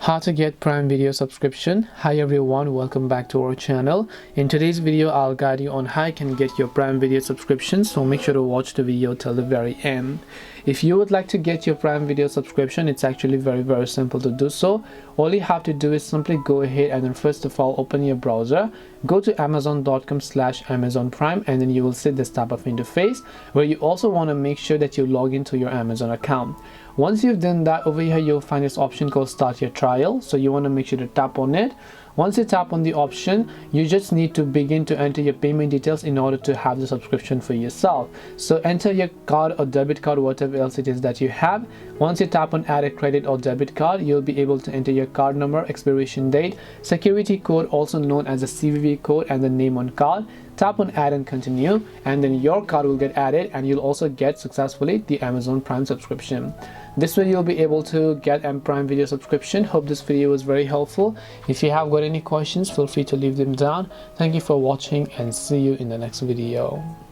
How to get Prime Video subscription. Hi everyone, welcome back to our channel. In today's video I'll guide you on how you can get your Prime Video subscription, so make sure to watch the video till the very end. If you would like to get your Prime Video subscription, it's actually very simple to do so. All you have to do is simply go ahead and then first of all open your browser, go to amazon.com/Amazon Prime, and then you will see this type of interface where you also want to make sure that you log into your Amazon account. Once you've done that, over here you'll find this option called start your trial, so you want to make sure to tap on it. Once you tap on the option, you just need to begin to enter your payment details in order to have the subscription for yourself. So enter your card or debit card, whatever else it is that you have. Once you tap on add a credit or debit card, you'll be able to enter your card number, expiration date, security code also known as the CVV code, and the name on card. Tap on add and continue, and then your card will get added and you'll also get successfully the Amazon Prime subscription. This way you'll be able to get a Prime Video subscription. Hope this video was very helpful. If you have got any questions, feel free to leave them down. Thank you for watching and see you in the next video.